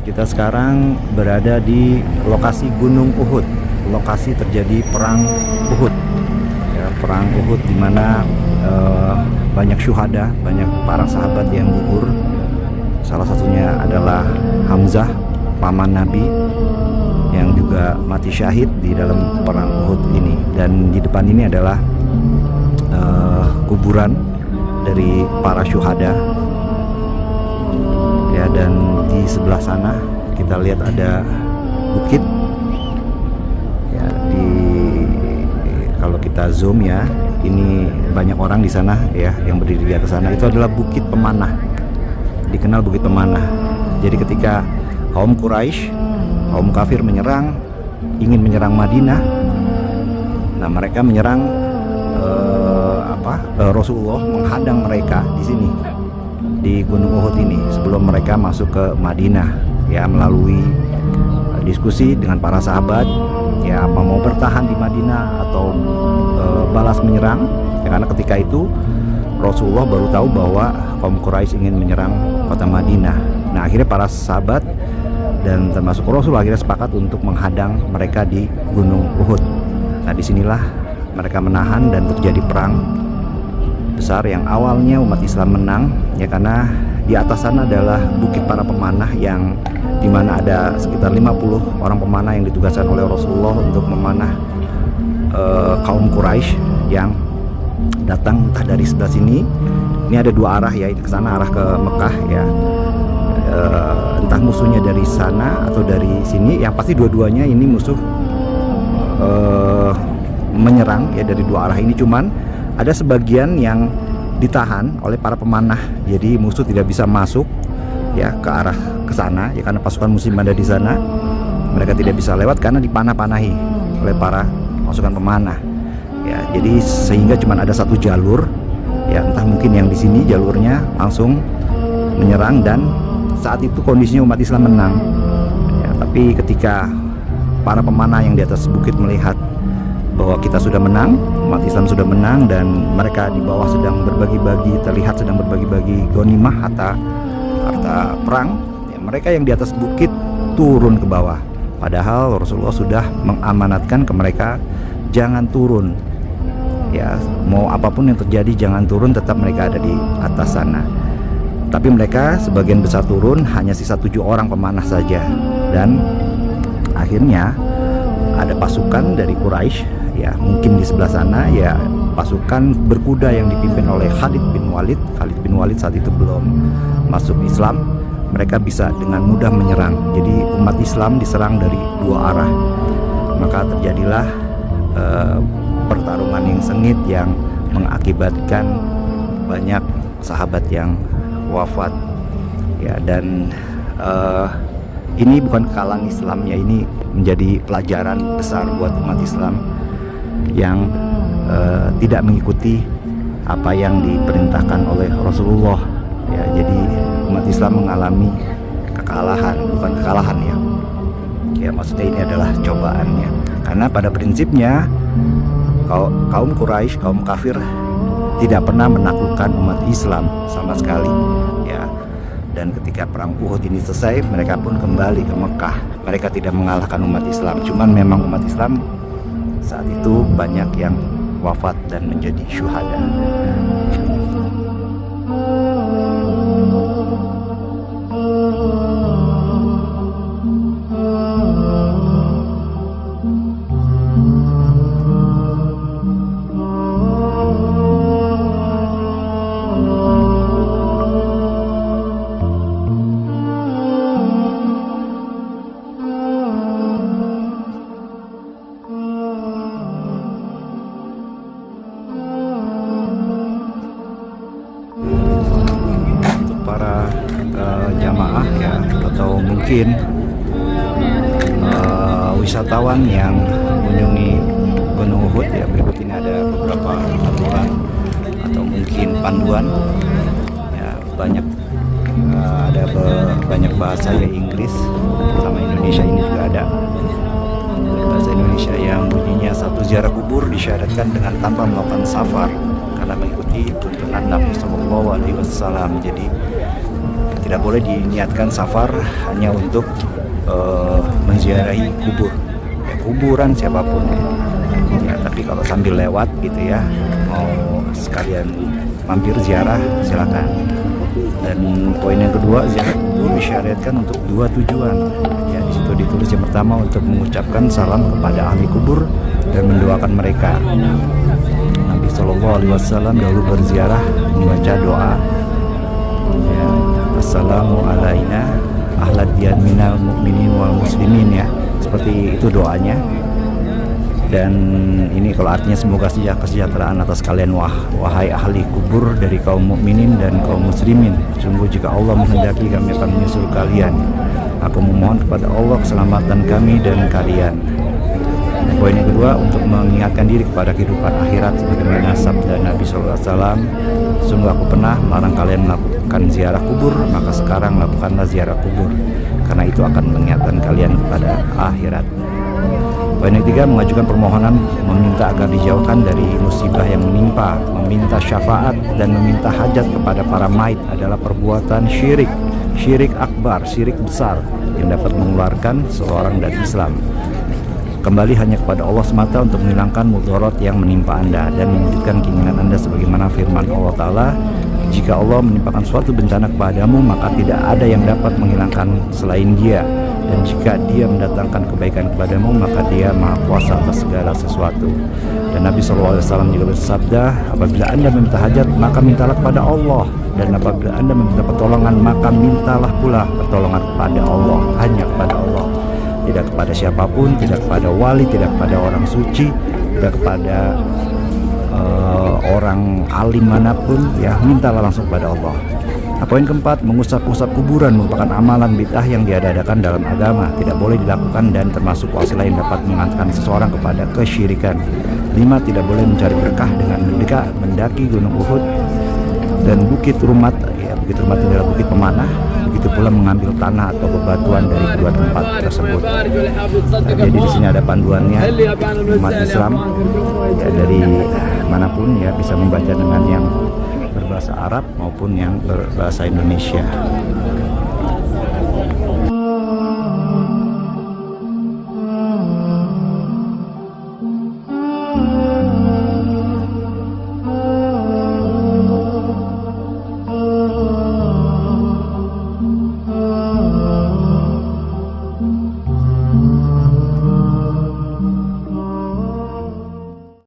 Kita sekarang berada di lokasi Gunung Uhud, lokasi terjadi perang Uhud. Ya, perang Uhud di mana banyak syuhada, banyak para sahabat yang gugur. Salah satunya adalah Hamzah, paman Nabi, yang juga mati syahid di dalam perang Uhud ini. Dan di depan ini adalah kuburan dari para syuhada. Ya, dan di sebelah sana kita lihat ada bukit. Ya, kalau kita zoom ya, ini banyak orang di sana ya yang berdiri di atas sana. Itu adalah Bukit Pemanah. Dikenal Bukit Pemanah. Jadi ketika kaum Quraisy, kaum kafir ingin menyerang Madinah, nah mereka menyerang Rasulullah, menghadang mereka di sini di Gunung Uhud ini sebelum mereka masuk ke Madinah, ya, melalui diskusi dengan para sahabat, ya, apa mau bertahan di Madinah atau balas menyerang, ya, karena ketika itu Rasulullah baru tahu bahwa kaum Quraisy ingin menyerang kota Madinah. Nah, akhirnya para sahabat dan termasuk Rasul akhirnya sepakat untuk menghadang mereka di Gunung Uhud. Nah, disinilah mereka menahan dan terjadi perang besar yang awalnya umat Islam menang, ya, karena di atas sana adalah bukit para pemanah yang dimana ada sekitar 50 orang pemanah yang ditugaskan oleh Rasulullah untuk memanah kaum Quraisy yang datang entah dari sebelah sini. Ini ada dua arah ya, ke sana arah ke Mekah ya. Entah musuhnya dari sana atau dari sini, yang pasti dua-duanya ini musuh menyerang ya dari dua arah ini. Cuman ada sebagian yang ditahan oleh para pemanah, jadi musuh tidak bisa masuk ya ke arah ke sana ya, karena pasukan muslim ada di sana. Mereka tidak bisa lewat karena dipanah-panahi oleh para pasukan pemanah ya. Jadi sehingga cuma ada satu jalur ya, entah mungkin yang di sini jalurnya langsung menyerang, dan saat itu kondisinya umat Islam menang ya. Tapi ketika para pemanah yang di atas bukit melihat bahwa kita sudah menang, umat Islam sudah menang, dan mereka di bawah sedang berbagi-bagi, terlihat sedang berbagi-bagi ghanimah, harta perang ya, mereka yang di atas bukit turun ke bawah, padahal Rasulullah sudah mengamanatkan ke mereka jangan turun ya, mau apapun yang terjadi jangan turun, tetap mereka ada di atas sana. Tapi mereka sebagian besar turun, hanya sisa 7 orang pemanah saja. Dan akhirnya ada pasukan dari Quraisy ya, mungkin di sebelah sana ya, pasukan berkuda yang dipimpin oleh Khalid bin Walid. Khalid bin Walid saat itu belum masuk Islam. Mereka bisa dengan mudah menyerang. Jadi umat Islam diserang dari dua arah. Maka terjadilah pertarungan yang sengit yang mengakibatkan banyak sahabat yang wafat ya. Dan ini bukan kekalahan Islam ya, ini menjadi pelajaran besar buat umat Islam yang tidak mengikuti apa yang diperintahkan oleh Rasulullah ya. Jadi umat Islam mengalami kekalahan, bukan kekalahan ya. Ya, maksudnya ini adalah cobaannya, karena pada prinsipnya kaum Quraisy, kaum kafir tidak pernah menaklukkan umat Islam sama sekali ya. Dan ketika perang Uhud ini selesai, mereka pun kembali ke Mekah. Mereka tidak mengalahkan umat Islam, cuman memang umat Islam saat itu banyak yang wafat dan menjadi syuhada. Para jamaah ya, atau mungkin wisatawan yang mengunjungi Gunung Uhud ya, berikut ini ada beberapa aturan atau mungkin panduan ya. Ada banyak bahasa ya, Inggris sama Indonesia ini juga ada bahasa Indonesia yang bunyinya, satu ziarah kubur disyaratkan dengan tanpa melakukan safar karena mengikuti tuntunan Nabi SAW. Jadi tidak boleh diniatkan safar hanya untuk menziarahi kubur, ya, kuburan siapapun ya. Tapi kalau sambil lewat gitu ya, mau sekalian mampir ziarah silakan. Dan poin yang kedua, ziarah kubur disyariatkan untuk dua tujuan. Ya, di situ ditulis yang pertama untuk mengucapkan salam kepada ahli kubur dan mendoakan mereka. Nabi Shallallahu Alaihi Wasallam dahulu berziarah membaca doa, ya, assalamu alaina ahlad diyan minal mu'minin wal muslimin, ya, seperti itu doanya. Dan ini kalau artinya semoga kesejahteraan atas kalian wahai ahli kubur dari kaum mukminin dan kaum muslimin. Sungguh jika Allah menghendaki kami akan menyusul kalian. Aku memohon kepada Allah keselamatan kami dan kalian. Poin yang kedua, untuk mengingatkan diri kepada kehidupan akhirat sebagaimana sabda Nabi SAW, sungguh aku pernah melarang kalian melakukan ziarah kubur, maka sekarang lakukanlah ziarah kubur, karena itu akan mengingatkan kalian kepada akhirat. Poin yang ketiga, mengajukan permohonan meminta agar dijauhkan dari musibah yang menimpa, meminta syafaat dan meminta hajat kepada para mayit adalah perbuatan syirik akbar, syirik besar yang dapat mengeluarkan seseorang dari Islam. Kembali hanya kepada Allah semata untuk menghilangkan mudarat yang menimpa Anda dan mewujudkan keinginan Anda sebagaimana firman Allah Ta'ala, jika Allah menimpakan suatu bencana kepadamu maka tidak ada yang dapat menghilangkan selain Dia, dan jika Dia mendatangkan kebaikan kepadamu maka Dia maha kuasa atas segala sesuatu. Dan Nabi SAW juga bersabda, apabila Anda meminta hajat maka mintalah kepada Allah, dan apabila Anda meminta pertolongan maka mintalah pula pertolongan kepada Allah, hanya kepada Allah, tidak kepada siapapun, tidak kepada wali, tidak kepada orang suci, tidak kepada orang alim manapun, ya, mintalah langsung kepada Allah. Nah, poin keempat, mengusap-usap kuburan merupakan amalan bid'ah yang diadakan dalam agama, tidak boleh dilakukan dan termasuk wasilah yang dapat mengantarkan seseorang kepada kesyirikan. 5. Tidak boleh mencari berkah dengan mendaki Gunung Uhud dan Bukit Rumat, ya, Bukit Rumat adalah bukit pemanah. Begitu pula mengambil tanah atau bebatuan dari kedua tempat tersebut. Nah, jadi di sini ada panduannya, umat Islam ya dari manapun ya bisa membaca dengan yang berbahasa Arab maupun yang berbahasa Indonesia.